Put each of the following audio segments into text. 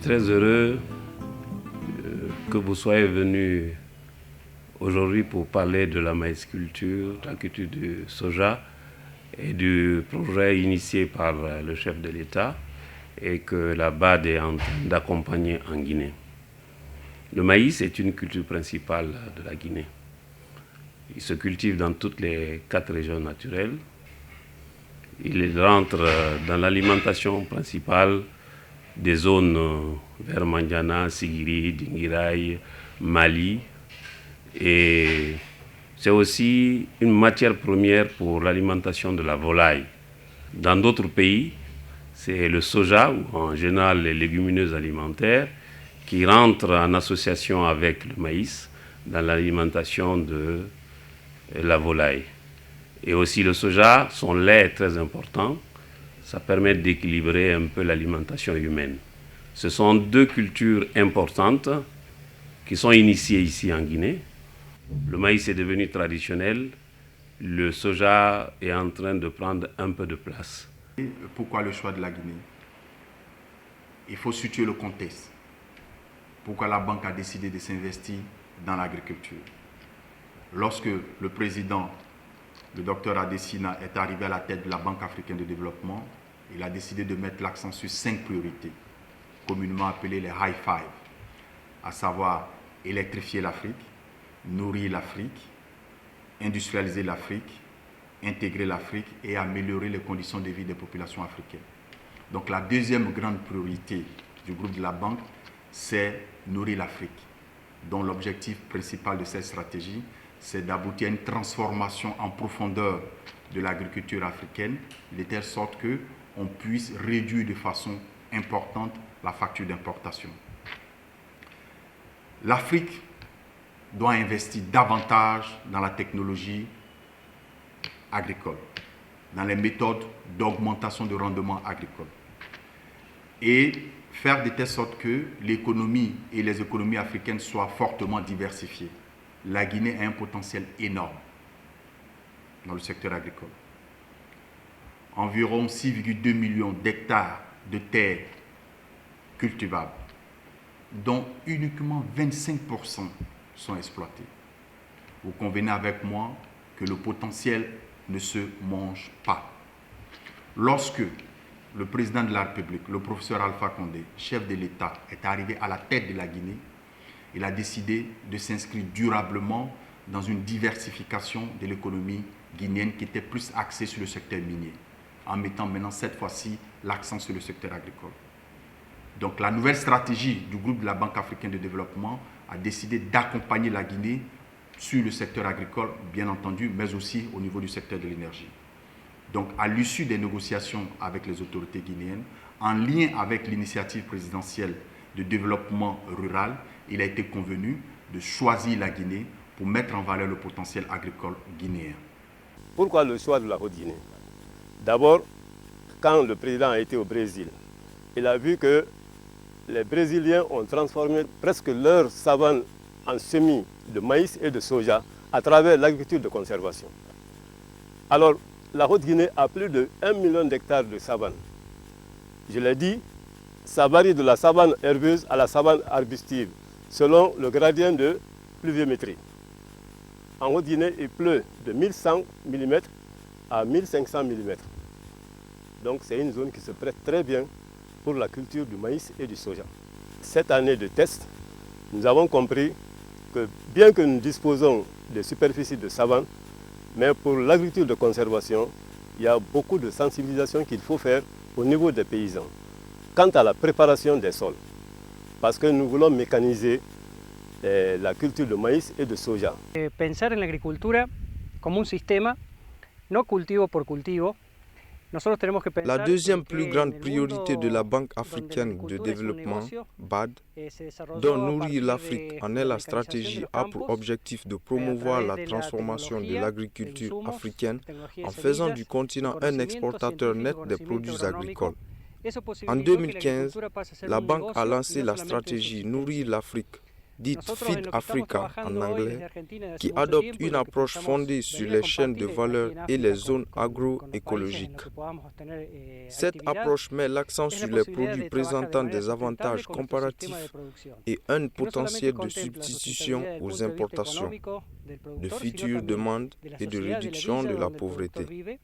très heureux que vous soyez venus aujourd'hui pour parler de la maïsculture, de la culture du soja et du projet initié par le chef de l'État et que la BAD est en train d'accompagner en Guinée. Le maïs est une culture principale de la Guinée. Il se cultive dans toutes les 4 régions naturelles. Il rentre dans l'alimentation principale des zones vers Mandiana, Sigiri, Dinguiraï, Mali. Et c'est aussi une matière première pour l'alimentation de la volaille. Dans d'autres pays, c'est le soja, ou en général les légumineuses alimentaires, qui rentrent en association avec le maïs dans l'alimentation de la volaille. Et aussi le soja, son lait est très important. Ça permet d'équilibrer un peu l'alimentation humaine. Ce sont 2 cultures importantes qui sont initiées ici en Guinée. Le maïs est devenu traditionnel. Le soja est en train de prendre un peu de place. Pourquoi le choix de la Guinée? Il faut situer le contexte. Pourquoi la banque a décidé de s'investir dans l'agriculture? Lorsque le président, le docteur Adesina, est arrivé à la tête de la Banque africaine de développement, il a décidé de mettre l'accent sur 5 priorités, communément appelées les high five, à savoir électrifier l'Afrique, nourrir l'Afrique, industrialiser l'Afrique, intégrer l'Afrique et améliorer les conditions de vie des populations africaines. Donc la deuxième grande priorité du groupe de la banque, c'est nourrir l'Afrique, dont l'objectif principal de cette stratégie, c'est d'aboutir à une transformation en profondeur de l'agriculture africaine, de telle sorte qu'on puisse réduire de façon importante la facture d'importation. L'Afrique doit investir davantage dans la technologie agricole, dans les méthodes d'augmentation de rendement agricole et faire de telle sorte que l'économie et les économies africaines soient fortement diversifiées. La Guinée a un potentiel énorme dans le secteur agricole. Environ 6,2 millions d'hectares de terres cultivables, dont uniquement 25% sont exploités. Vous convenez avec moi que le potentiel ne se mange pas. Lorsque le président de la République, le professeur Alpha Condé, chef de l'État, est arrivé à la tête de la Guinée, il a décidé de s'inscrire durablement dans une diversification de l'économie guinéenne qui était plus axée sur le secteur minier, en mettant maintenant cette fois-ci l'accent sur le secteur agricole. Donc la nouvelle stratégie du groupe de la Banque africaine de développement a décidé d'accompagner la Guinée sur le secteur agricole, bien entendu, mais aussi au niveau du secteur de l'énergie. Donc à l'issue des négociations avec les autorités guinéennes, en lien avec l'initiative présidentielle de développement rural, il a été convenu de choisir la Guinée pour mettre en valeur le potentiel agricole guinéen. Pourquoi le choix de la Haute-Guinée? D'abord, quand le président a été au Brésil, il a vu que les Brésiliens ont transformé presque leur savane en semis de maïs et de soja à travers l'agriculture de conservation. Alors, la Haute-Guinée a plus de 1 million d'hectares de savane. Je l'ai dit, ça varie de la savane herbeuse à la savane arbustive, selon le gradient de pluviométrie. En Haute-Guinée, il pleut de 1100 mm à 1500 mm. Donc c'est une zone qui se prête très bien pour la culture du maïs et du soja. Cette année de test, nous avons compris que bien que nous disposons de superficies de savane, mais pour l'agriculture de conservation, il y a beaucoup de sensibilisation qu'il faut faire au niveau des paysans. Quant à la préparation des sols, parce que nous voulons mécaniser la culture de maïs et de soja. Pensar en l'agricultura como un sistema, no cultivo por cultivo. La deuxième plus grande priorité de la Banque africaine de développement, BAD, dont Nourrir l'Afrique en est la stratégie, a pour objectif de promouvoir la transformation de l'agriculture africaine en faisant du continent un exportateur net des produits agricoles. En 2015, la Banque a lancé la stratégie Nourrir l'Afrique dite Feed Africa en anglais, qui adopte une approche fondée sur les chaînes de valeur et les zones agroécologiques. Cette approche met l'accent sur les produits présentant des avantages comparatifs et un potentiel de substitution aux importations, de futures demandes et de réduction de la pauvreté.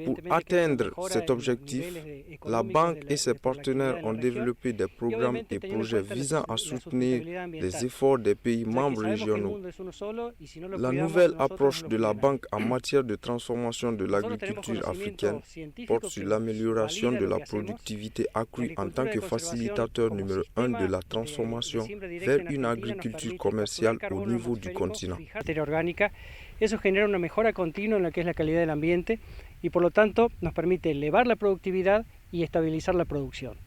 Pour atteindre cet objectif, la banque et ses partenaires ont développé des programmes et projets visant à soutenir les efforts des pays membres régionaux. La nouvelle approche de la banque en matière de transformation de l'agriculture africaine porte sur l'amélioration de la productivité accrue en tant que facilitateur numéro 1 de la transformation vers une agriculture commerciale au niveau du continent. Eso genera una mejora continua en lo que es la calidad del ambiente y por lo tanto nos permite elevar la productividad y estabilizar la producción.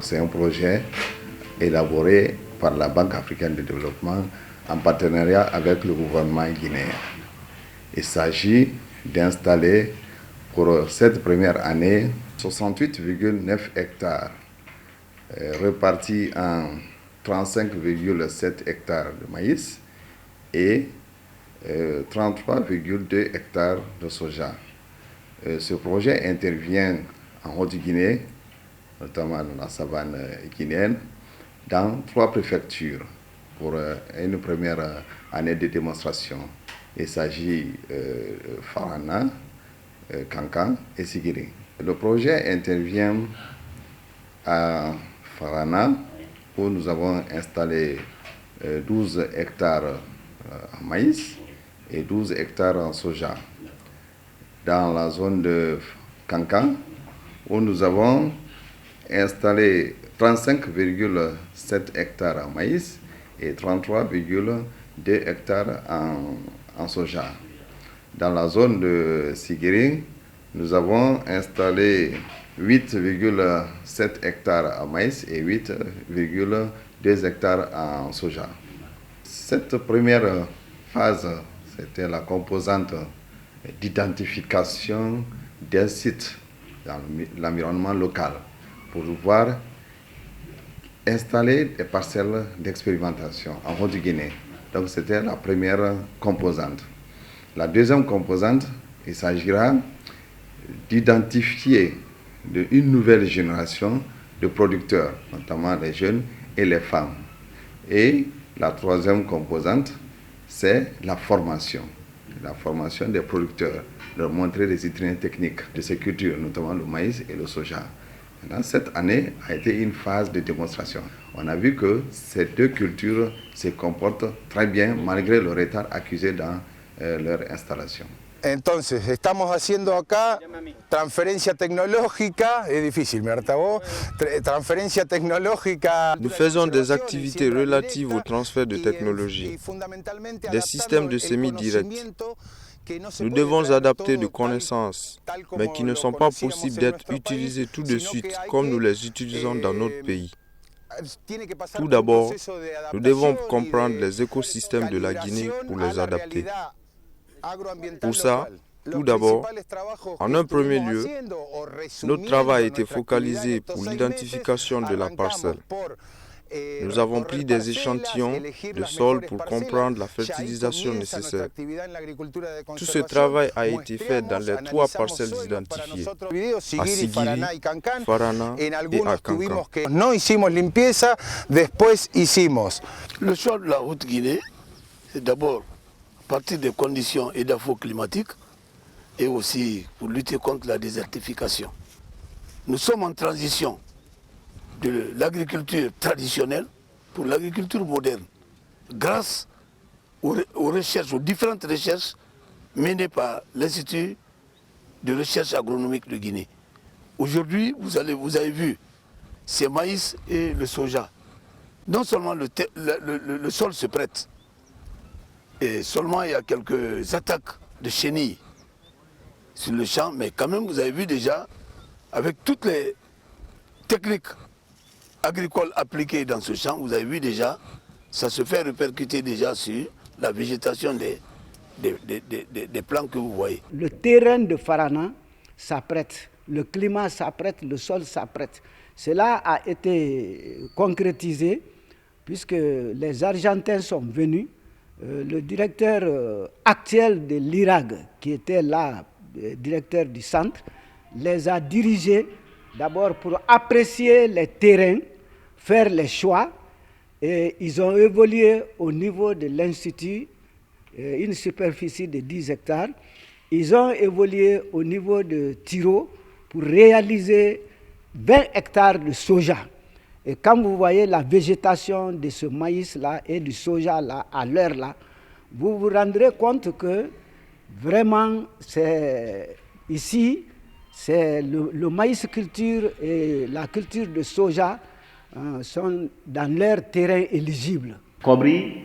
C'est un projet élaboré par la Banque africaine de développement en partenariat avec le gouvernement guinéen. Il s'agit d'installer pour cette première année 68,9 hectares répartis en 35,7 hectares de maïs et 33,2 hectares de soja. Ce projet intervient en Haute-Guinée, notamment dans la savane guinéenne, dans 3 préfectures pour une première année de démonstration. Il s'agit de Farana, Kankan et Sigiri. Le projet intervient à Farana où nous avons installé 12 hectares en maïs et 12 hectares en soja. Dans la zone de Kankan où nous avons installé 35,7 hectares en maïs et 33,2 hectares en soja. Dans la zone de Sigiri, nous avons installé 8,7 hectares en maïs et 8,2 hectares en soja. Cette première phase, c'était la composante d'identification d'un site dans l'environnement local pour pouvoir installer des parcelles d'expérimentation en Haute-Guinée. Donc c'était la première composante. La deuxième composante, il s'agira d'identifier une nouvelle génération de producteurs, notamment les jeunes et les femmes. Et la troisième composante, c'est la formation des producteurs, leur montrer les itinéraires techniques de ces cultures, notamment le maïs et le soja. Maintenant, cette année a été une phase de démonstration. On a vu que ces 2 cultures se comportent très bien malgré le retard accusé dans leur installation. Entonces, estamos haciendo acá transferencia tecnológica, es difícil, ¿verdad vos? Transferencia tecnológica. Nous faisons des activités relatives au transfert de technologie, des systèmes de semi-directs. Nous devons adapter de connaissances, mais qui ne sont pas possibles d'être utilisées tout de suite comme nous les utilisons dans notre pays. Tout d'abord, nous devons comprendre les écosystèmes de la Guinée pour les adapter. Pour ça, tout d'abord, en un premier lieu, notre travail a été focalisé pour l'identification de la parcelle. Nous avons pris des échantillons de sol pour comprendre la fertilisation nécessaire. Tout ce travail a été fait dans les 3 parcelles identifiées, à Sigiri, Farana et à Kankan. No hicimos limpieza, después hicimos. Le choix de la Haute-Guinée, c'est d'abord à partir des conditions édapho-climatiques et aussi pour lutter contre la désertification. Nous sommes en transition de l'agriculture traditionnelle pour l'agriculture moderne, grâce aux recherches, aux différentes recherches menées par l'Institut de recherche agronomique de Guinée. Aujourd'hui, vous avez vu, c'est maïs et le soja. Non seulement le sol se prête, et seulement il y a quelques attaques de chenilles sur le champ, mais quand même vous avez vu déjà, avec toutes les techniques agricoles appliquées dans ce champ, vous avez vu déjà, ça se fait répercuter déjà sur la végétation des plans que vous voyez. Le terrain de Farana s'apprête, le climat s'apprête, le sol s'apprête. Cela a été concrétisé puisque les Argentins sont venus. Le directeur actuel de l'IRAG, qui était là, directeur du centre, les a dirigés d'abord pour apprécier les terrains, faire les choix, et ils ont évolué au niveau de l'Institut, une superficie de 10 hectares. Ils ont évolué au niveau de Tiro pour réaliser 20 hectares de soja. Et quand vous voyez la végétation de ce maïs-là et du soja-là, à l'heure-là, vous vous rendrez compte que vraiment, ici, c'est le maïs culture et la culture de soja sont dans leur terrain éligible. Cobri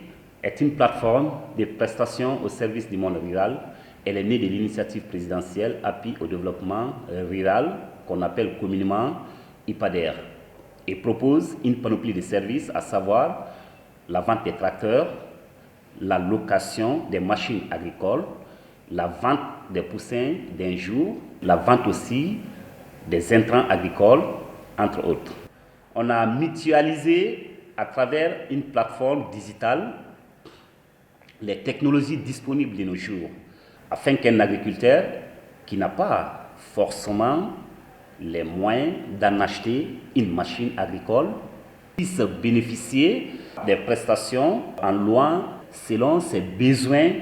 est une plateforme de prestations au service du monde rural. Elle est née de l'initiative présidentielle Appui au développement rural, qu'on appelle communément IPADER, et propose une panoplie de services, à savoir la vente des tracteurs, la location des machines agricoles, la vente des poussins d'un jour, la vente aussi des intrants agricoles, entre autres. On a mutualisé à travers une plateforme digitale les technologies disponibles de nos jours, afin qu'un agriculteur qui n'a pas forcément les moyens d'en acheter une machine agricole puisse bénéficier des prestations en louant selon ses besoins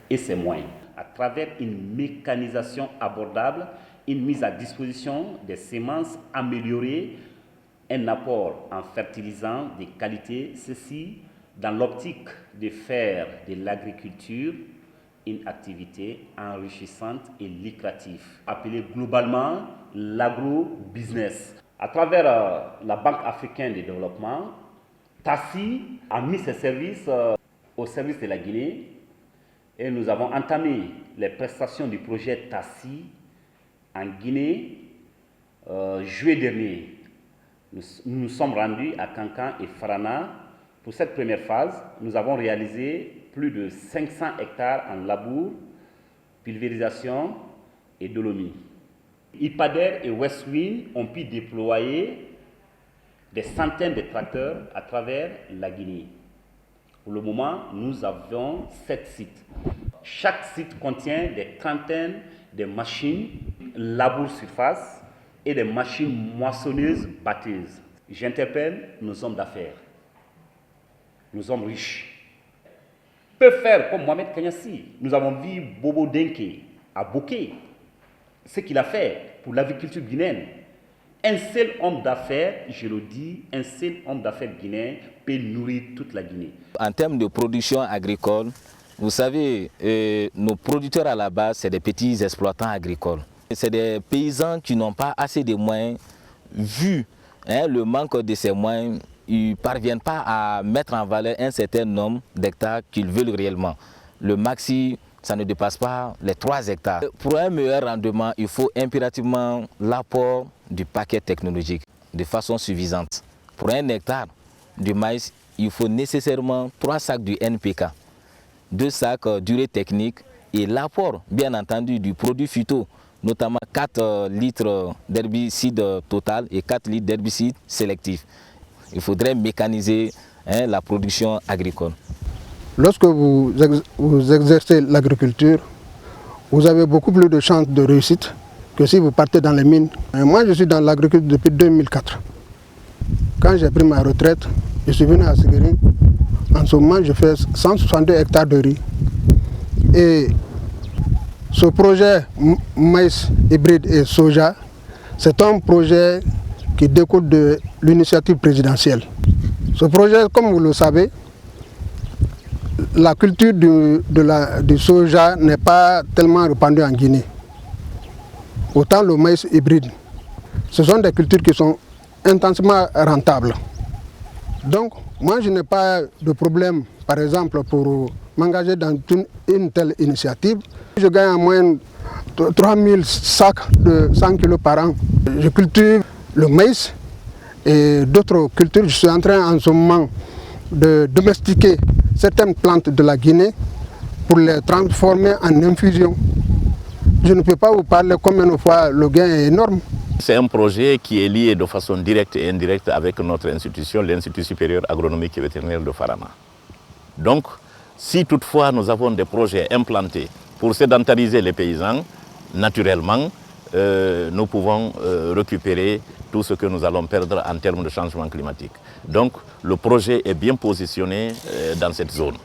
et ses moyens. À travers une mécanisation abordable, une mise à disposition des semences améliorées, un apport en fertilisants de qualité, ceci dans l'optique de faire de l'agriculture une activité enrichissante et lucrative, appelée globalement l'agro-business. À travers la Banque africaine de développement, TASSI a mis ses services au service de la Guinée et nous avons entamé les prestations du projet TASSI en Guinée juillet dernier. Nous nous sommes rendus à Kankan et Farana. Pour cette première phase, nous avons réalisé plus de 500 hectares en labour, pulvérisation et dolomie. IPADER et Westwind ont pu déployer des centaines de tracteurs à travers la Guinée. Pour le moment, nous avons 7 sites. Chaque site contient des trentaines de machines labour surface et des machines moissonneuses batteuses. J'interpelle nos hommes d'affaires. Nous hommes riches peuvent faire comme Mohamed Kanyassi. Nous avons vu Bobo Denke à Bokeh, ce qu'il a fait pour l'agriculture guinéenne. Un seul homme d'affaires, je le dis, un seul homme d'affaires guinéen peut nourrir toute la Guinée. En termes de production agricole, vous savez, nos producteurs à la base, c'est des petits exploitants agricoles. C'est des paysans qui n'ont pas assez de moyens, vu le manque de ces moyens. Ils ne parviennent pas à mettre en valeur un certain nombre d'hectares qu'ils veulent réellement. Le maxi, ça ne dépasse pas les 3 hectares. Pour un meilleur rendement, il faut impérativement l'apport du paquet technologique de façon suffisante. Pour 1 hectare de maïs, il faut nécessairement 3 sacs du NPK, 2 sacs d'urée technique et l'apport, bien entendu, du produit phyto, notamment 4 litres d'herbicide total et 4 litres d'herbicide sélectif. Il faudrait mécaniser la production agricole. Lorsque vous exercez l'agriculture, vous avez beaucoup plus de chances de réussite que si vous partez dans les mines. Et moi, je suis dans l'agriculture depuis 2004. Quand j'ai pris ma retraite, je suis venu à Séguérine. En ce moment, je fais 162 hectares de riz. Et ce projet maïs hybride et soja, c'est un projet qui découle de l'initiative présidentielle. Ce projet, comme vous le savez, la culture du soja n'est pas tellement répandue en Guinée. Autant le maïs hybride. Ce sont des cultures qui sont intensément rentables. Donc, moi, je n'ai pas de problème, par exemple, pour m'engager dans une telle initiative. Je gagne en moyenne 3000 sacs de 100 kg par an. Je cultive le maïs et d'autres cultures. Je suis en train en ce moment de domestiquer certaines plantes de la Guinée pour les transformer en infusion. Je ne peux pas vous parler combien de fois le gain est énorme. C'est un projet qui est lié de façon directe et indirecte avec notre institution, l'Institut supérieur agronomique et vétérinaire de Farana. Donc, si toutefois nous avons des projets implantés pour sédentariser les paysans, naturellement, nous pouvons récupérer tout ce que nous allons perdre en termes de changement climatique. Donc, le projet est bien positionné dans cette zone.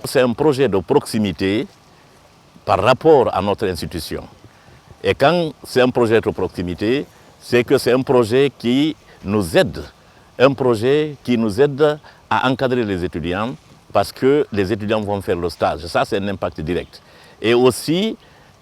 C'est un projet de proximité par rapport à notre institution. Et quand c'est un projet de proximité, c'est que c'est un projet qui nous aide. Un projet qui nous aide à encadrer les étudiants parce que les étudiants vont faire le stage. Ça, c'est un impact direct. Et aussi,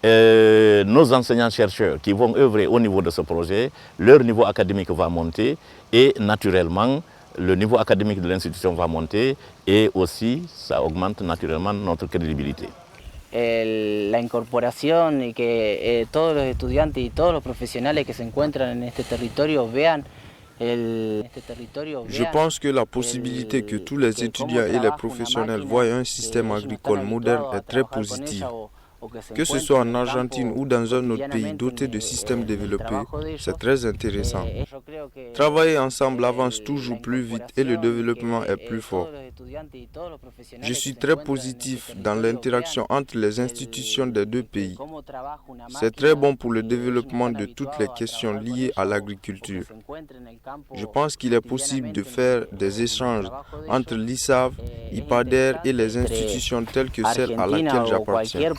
nos enseignants-chercheurs qui vont œuvrer au niveau de ce projet, leur niveau académique va monter et naturellement, le niveau académique de l'institution va monter et aussi, ça augmente naturellement notre crédibilité. La incorporación y que todos los estudiantes y todos los profesionales que se encuentran en este territorio vean Je pense que la possibilité que tous les étudiants et les professionnels voient un système agricole moderne est très positive. Que ce soit en Argentine ou dans un autre pays doté de systèmes développés, c'est très intéressant. Travailler ensemble avance toujours plus vite et le développement est plus fort. Je suis très positif dans l'interaction entre les institutions des deux pays. C'est très bon pour le développement de toutes les questions liées à l'agriculture. Je pense qu'il est possible de faire des échanges entre l'ISAV, IPADER et les institutions telles que celle à laquelle j'appartiens.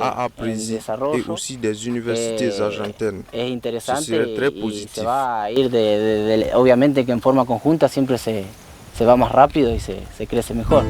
À Apresi et aussi des universités argentines. Ce serait très positif. Obviamente que en forma conjunta siempre se va más rápido y se crece mejor.